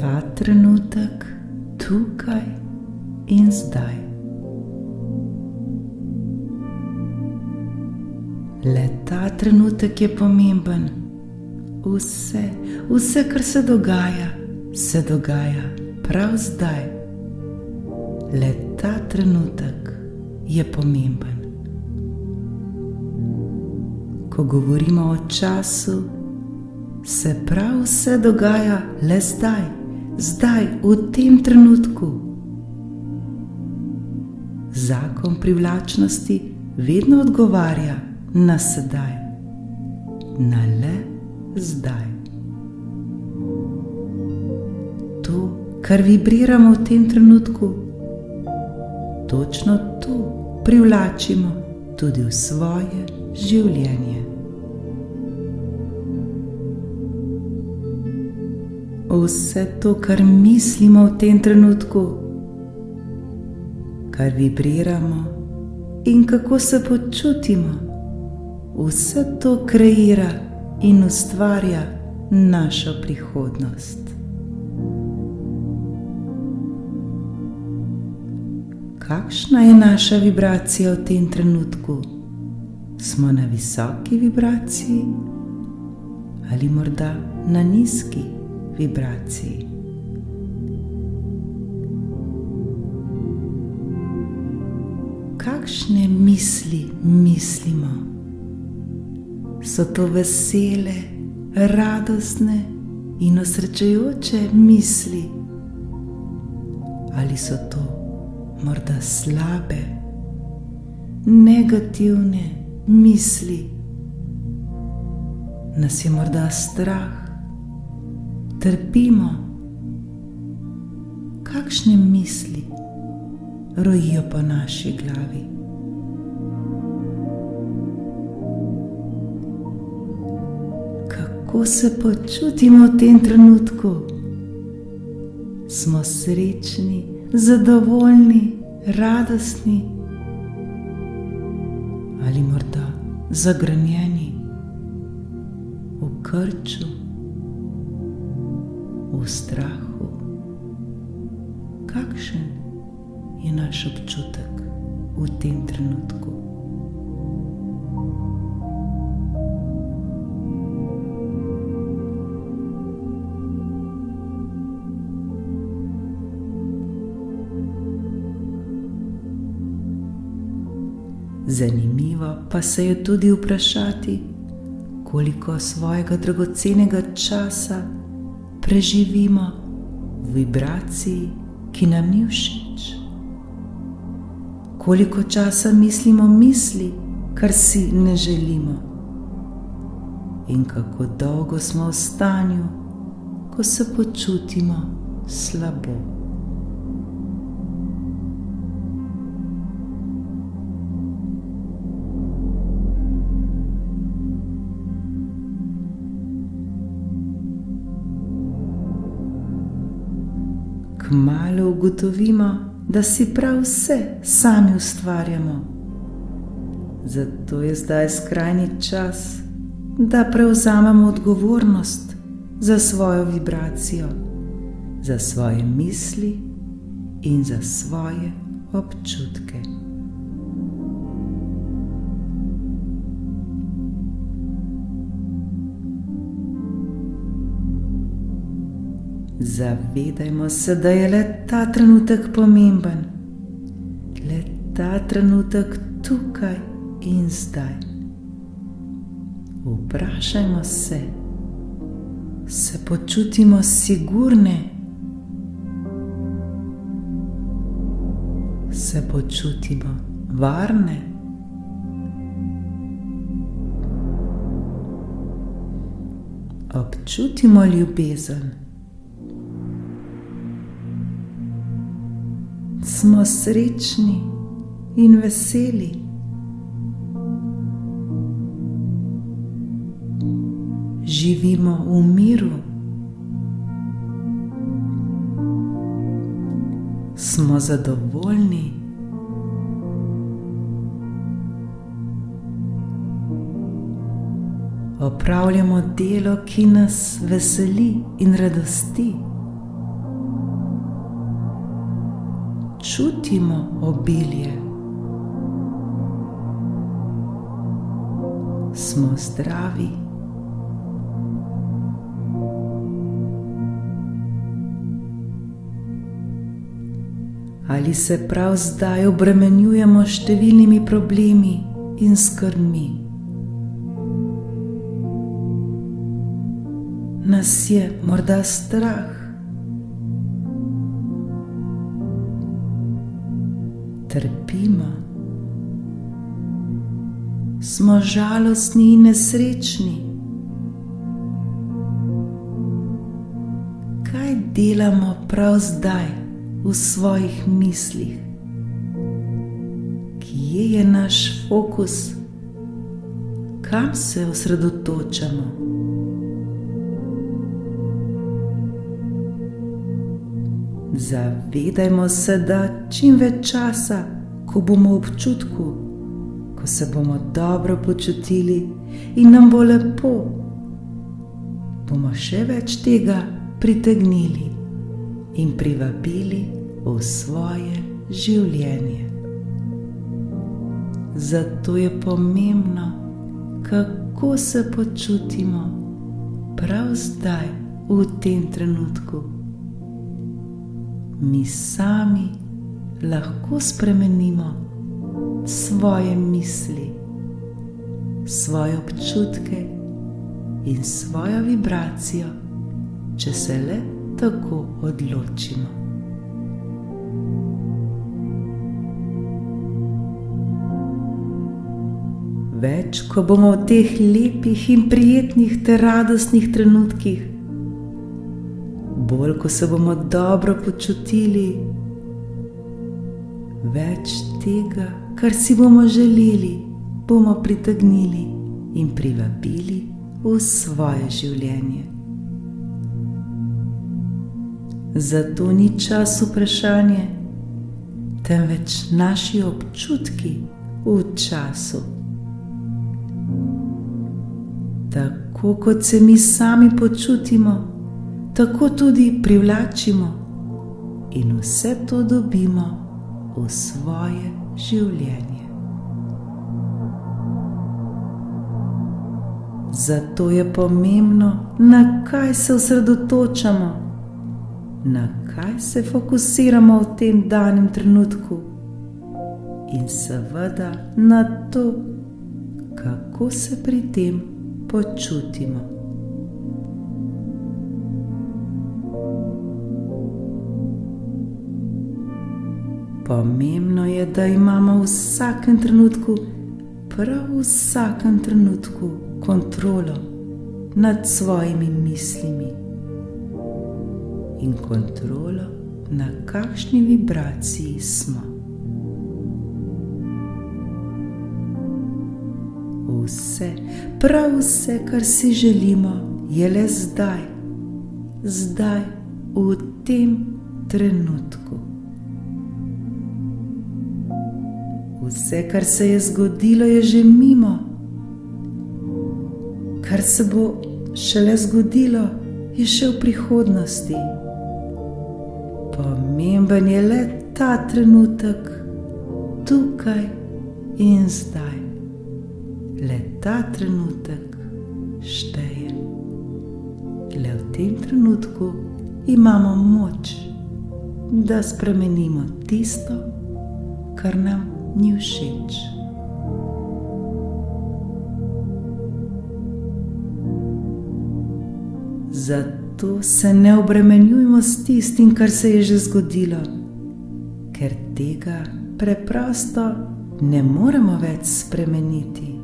ta trenutek, tukaj in zdaj. Le ta trenutek je pomemben. Vse, kar se dogaja prav zdaj. Le ta trenutek je pomemben. Ko govorimo o času, se prav vse dogaja le zdaj, v tem trenutku. Zakon privlačnosti vedno odgovarja na sedaj, na le zdaj. To, kar vibriramo v tem trenutku, točno to privlačimo tudi v svoje življenje. Vse to, kar mislimo v tem trenutku, kar vibriramo in kako se počutimo, vse to kreira in ustvarja našo prihodnost. Kakšna je naša vibracija v tem trenutku? Smo na visoki vibraciji ali morda na nizki vibraciji? Kakšne misli mislimo? So to vesele, radostne in osrečujoče misli? Ali so to morda slabe, negativne misli? Nas je morda strah, trpimo? Kakšne misli rojijo po naši glavi? Kako se počutimo v tem trenutku? Smo srečni, zadovoljni, radostni ali morda zagrenjeni, v krču, v strahu? Kakšen je naš občutek v tem trenutku? Zanimivo pa se je tudi vprašati, koliko svojega dragocenega časa preživimo v vibraciji, ki nam ni všeč. Koliko časa mislimo misli, kar si ne želimo. In kako dolgo smo v stanju, ko se počutimo slabo. Kmalu ugotovimo, da si prav vse sami ustvarjamo. Zato je zdaj skrajni čas, da prevzamemo odgovornost za svojo vibracijo, za svoje misli in za svoje občutke. Zavedajmo se, da je le ta trenutek pomemben, le ta trenutek tukaj in zdaj. Vprašajmo se, se počutimo sigurne? Se počutimo varne? Občutimo ljubezen? Smo srečni in veseli? Živimo v miru? Smo zadovoljni? Opravljamo delo, ki nas veseli in radosti? čutimo obilje. Smo zdravi. Ali se prav zdaj obremenjujemo s številnimi problemi in skrbmi? Nas je morda strah? Trpimo? Smo žalostni in nesrečni? Kaj delamo prav zdaj v svojih mislih? Kje je naš fokus? Kam se osredotočamo? Zavedajmo se, da čim več časa, ko bomo v občutku, ko se bomo dobro počutili in nam bo lepo, bomo še več tega pritegnili in privabili v svoje življenje. Zato je pomembno, kako se počutimo prav zdaj v tem trenutku. Mi sami lahko spremenimo svoje misli, svoje občutke in svojo vibracijo, če se le tako odločimo. Več, ko bomo v teh lepih in prijetnih ter radostnih trenutkih, bolj, ko se bomo dobro počutili, več tega, kar si bomo želeli, bomo pritegnili in privabili v svoje življenje. Zato ni čas vprašanje, temveč naši občutki v času. Tako kot se mi sami počutimo, tako tudi privlačimo in vse to dobimo v svoje življenje. Zato je pomembno, na kaj se osredotočamo, na kaj se fokusiramo v tem danem trenutku in seveda na to, kako se pri tem počutimo. Pomembno je, da imamo v vsakem trenutku, prav v vsakem trenutku, kontrolo nad svojimi mislimi in kontrolo, na kakšni vibraciji smo. Vse, prav vse, kar si želimo, je le zdaj, zdaj v tem trenutku. Vse, kar se je zgodilo, je že mimo. Kar se bo šele zgodilo, je še v prihodnosti. Pomemben je le ta trenutek, tukaj in zdaj. Le ta trenutek šteje. Le v tem trenutku imamo moč, da spremenimo tisto, kar nam ni všeč. Zato se ne obremenjujmo s tistim, kar se je že zgodilo, ker tega preprosto ne moremo več spremeniti.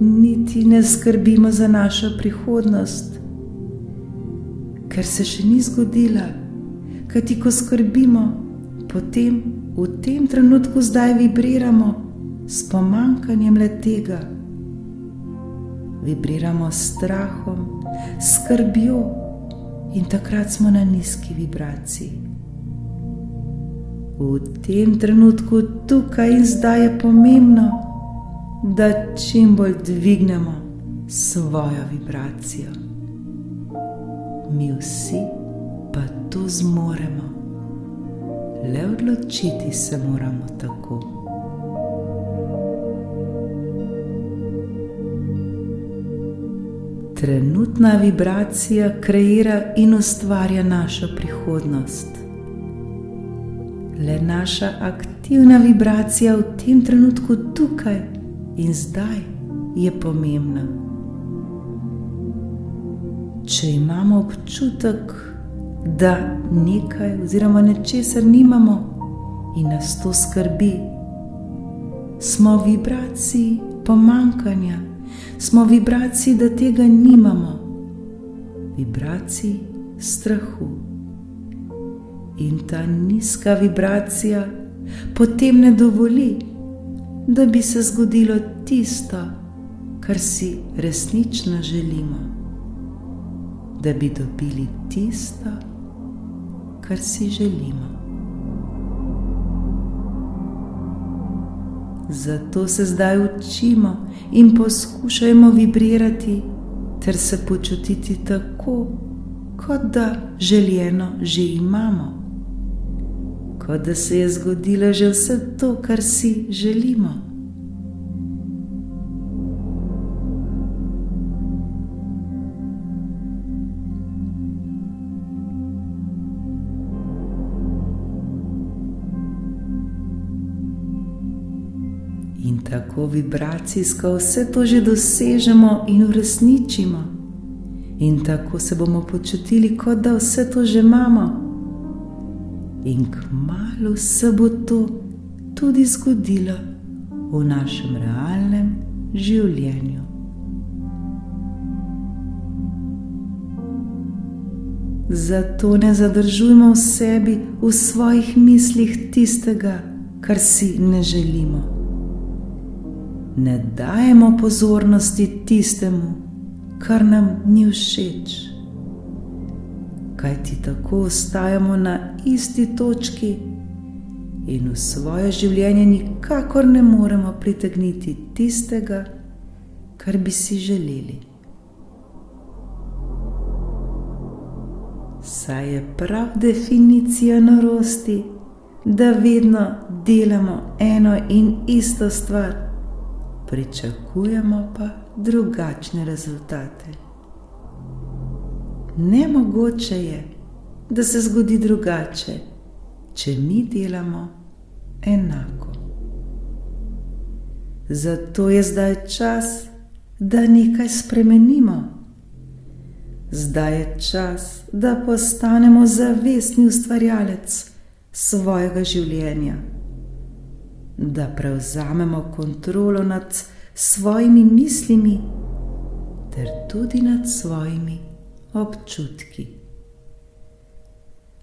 Niti ne skrbimo za našo prihodnost, ker se še ni zgodila, kajti ko skrbimo, potem v tem trenutku zdaj vibriramo s pomanjkanjem le-tega. Vibriramo s strahom, skrbjo in takrat smo na nizki vibraciji. V tem trenutku, tukaj in zdaj je pomembno, da čim bolj dvignemo svojo vibracijo. Mi vsi pa to zmoremo. Le odločiti se moramo tako. Trenutna vibracija kreira in ustvarja našo prihodnost. Le naša aktivna vibracija v tem trenutku tukaj in zdaj je pomembna. Če imamo občutek, da nekaj oziroma nečesar nimamo in nas to skrbi, smo v vibraciji pomanjkanja, smo v vibraciji, da tega nimamo, vibraciji strahu. In ta nizka vibracija potem ne dovoli, da bi se zgodilo tisto, kar si resnično želimo, da bi dobili tisto, kar si želimo. Zato se zdaj učimo in poskušajmo vibrirati ter se počutiti tako, kot da željeno že imamo, kot da se je zgodilo že vse to, kar si želimo. In tako vibracijsko vse to že dosežemo in uresničimo. In tako se bomo počutili, kot da vse to že imamo. In kmalu se bo to tudi zgodilo v našem realnem življenju. Zato ne zadržujmo v sebi, v svojih mislih tistega, kar si ne želimo. Ne dajemo pozornosti tistemu, kar nam ni všeč, kajti tako ostajamo na isti točki in v svoje življenje nikakor ne moremo pritegniti tistega, kar bi si želeli. Saj je prav definicija norosti, da vedno delamo eno in isto stvar, pričakujemo pa drugačne rezultate. Nemogoče je, da se zgodi drugače, če mi delamo enako. Zato je zdaj čas, da nekaj spremenimo. Zdaj je čas, da postanemo zavestni ustvarjalec svojega življenja, da prevzamemo kontrolo nad svojimi mislimi ter tudi nad svojimi občutki.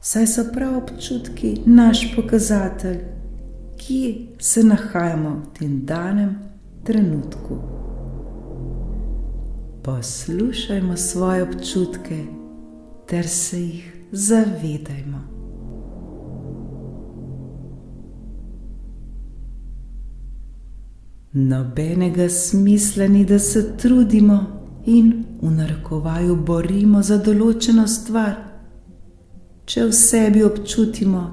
Saj so prav občutki naš pokazatelj, kje se nahajamo v tem danem trenutku. Poslušajmo svoje občutke ter se jih zavedajmo. Nobenega smisla ni, da se trudimo in v narekovaju borimo za določeno stvar, če v sebi občutimo,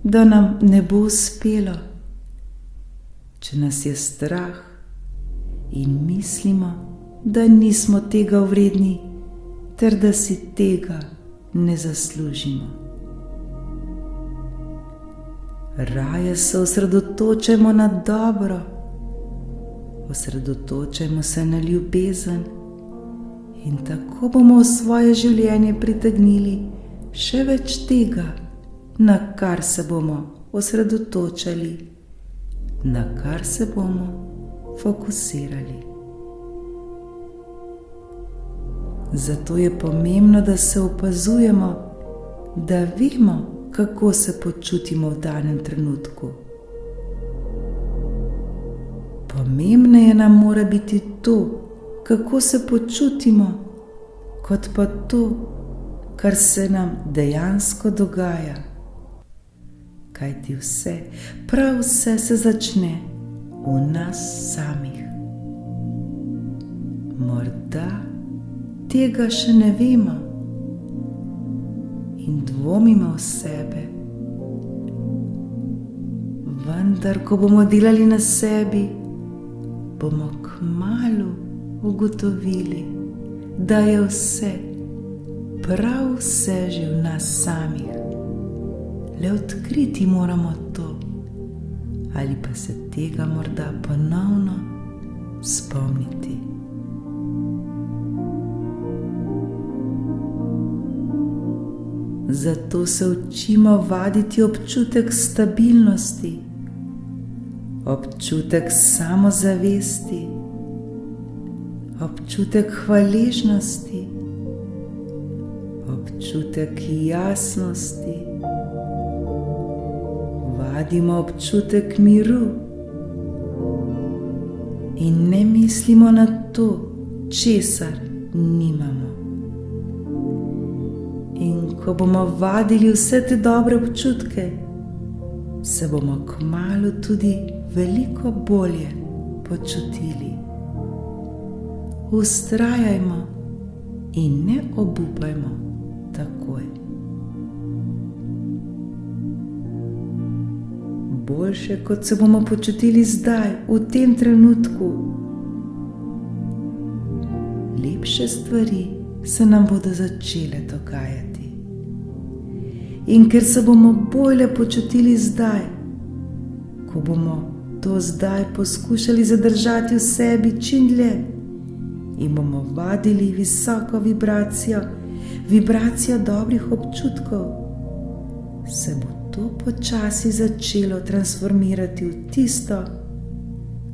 da nam ne bo uspelo, če nas je strah in mislimo, da nismo tega vredni ter da si tega ne zaslužimo. Raje se osredotočajmo na dobro, osredotočajmo se na ljubezen in tako bomo v svoje življenje pritegnili še več tega, na kar se bomo osredotočali, na kar se bomo fokusirali. Zato je pomembno, da se opazujemo, da vemo, kako se počutimo v danem trenutku. Pomembneje nam mora biti to, kako se počutimo, kot pa to, kar se nam dejansko dogaja. Kajti vse, prav vse se začne v nas samih. Morda tega še ne vemo in dvomimo v sebe, Vendar, ko bomo delali na sebi, bomo kmalu ugotovili, da je vse, prav vse že v nas samih. Le odkriti moramo to, ali pa se tega morda ponovno spomniti. Zato se učimo vaditi občutek stabilnosti, občutek samozavesti, občutek hvaležnosti, občutek jasnosti. Vadimo občutek miru in ne mislimo na to, česar nimamo. In ko bomo vadili vse te dobre občutke, se bomo kmalu tudi veliko bolje počutili. Vztrajajmo in ne obupajmo takoj. Boljše, kot se bomo počutili zdaj, v tem trenutku, lepše stvari se nam bodo začele dogajati. In ker se bomo bolje počutili zdaj, ko bomo to zdaj poskušali zadržati v sebi čim dlje in bomo vadili visoko vibracijo, vibracijo dobrih občutkov, se bo to počasi začelo transformirati v tisto,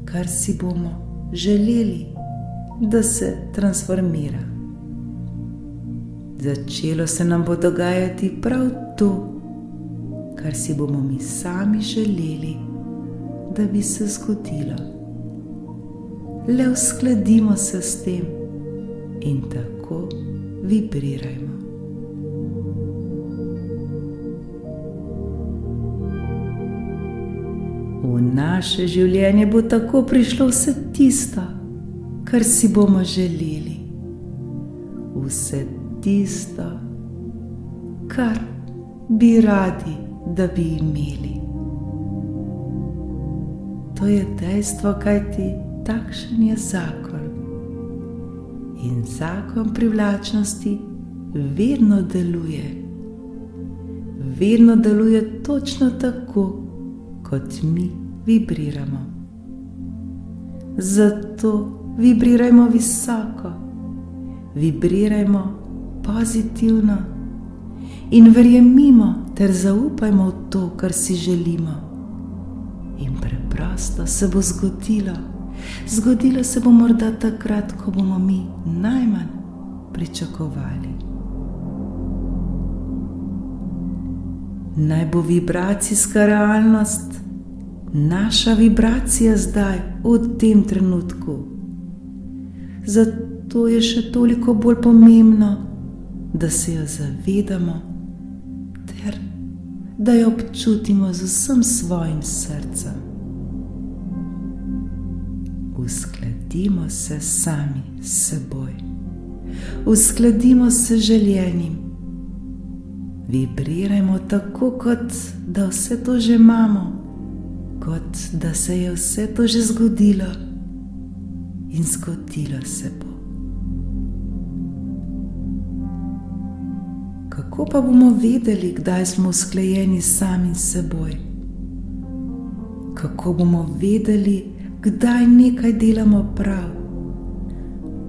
kar si bomo želeli, da se transformira. Začelo se nam bo dogajati prav to, kar si bomo mi sami želeli, da bi se zgodilo. Le uskladimo se s tem in tako vibrirajmo. V naše življenje bo tako prišlo vse tisto, kar si bomo želeli. Vse tisto, kar bi radi, da bi imeli. To je dejstvo, kajti takšen je zakon. In zakon privlačnosti vedno deluje. Vedno deluje točno tako, kot mi vibriramo. Zato vibrirajmo visoko, vibrirajmo pozitivno in verjemimo ter zaupajmo v to, kar si želimo. In preprosto se bo zgodilo. Zgodilo se bo morda takrat, ko bomo mi najmanj pričakovali. Naj bo vibracijska realnost naša vibracija zdaj, v tem trenutku. Zato je še toliko bolj pomembno, da se jo zavedamo ter da jo občutimo z vsem svojim srcem. Uskladimo se sami s seboj. Uskladimo se željenim. Vibrirajmo tako, kot da vse to že imamo, kot da se je vse to že zgodilo in zgodilo se bo. Kako pa bomo vedeli, kdaj smo usklajeni sami s seboj? Kako bomo vedeli, kdaj nekaj delamo prav?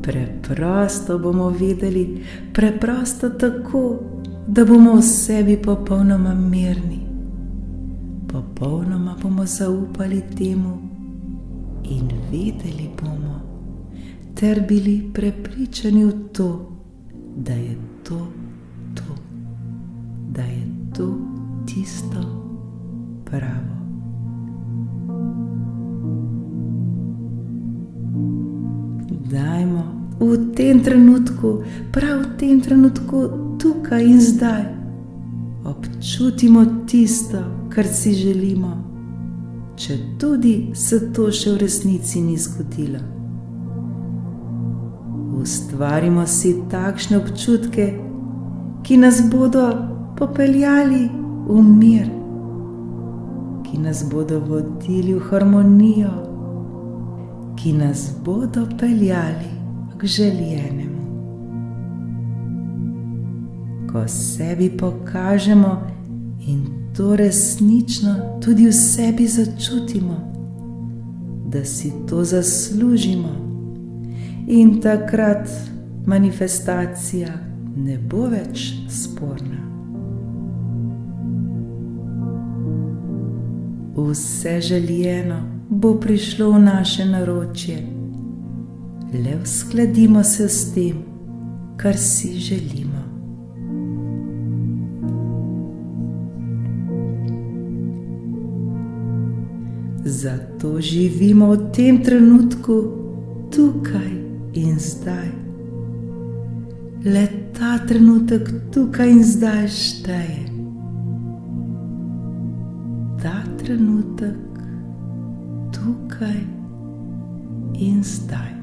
Preprosto bomo vedeli, preprosto tako, da bomo v sebi popolnoma mirni. Popolnoma bomo zaupali temu in vedeli bomo, ter bili prepričani v to, da je to, da je to tisto pravo. Dajmo v tem trenutku, prav v tem trenutku, tukaj in zdaj, občutimo tisto, kar si želimo, če tudi se to še v resnici ni zgodilo. Ustvarimo si takšne občutke, ki nas bodo popeljali v mir, ki nas bodo vodili v harmonijo, ki nas bodo peljali k željenemu. Ko sebi pokažemo in to resnično tudi v sebi začutimo, da si to zaslužimo, in takrat manifestacija ne bo več sporna. Vse željeno bo prišlo v naše naročje, le uskladimo se s tem, kar si želimo. Zato živimo v tem trenutku, tukaj in zdaj. Le ta trenutek tukaj in zdaj šteje. Ta trenutek tukaj in zdaj.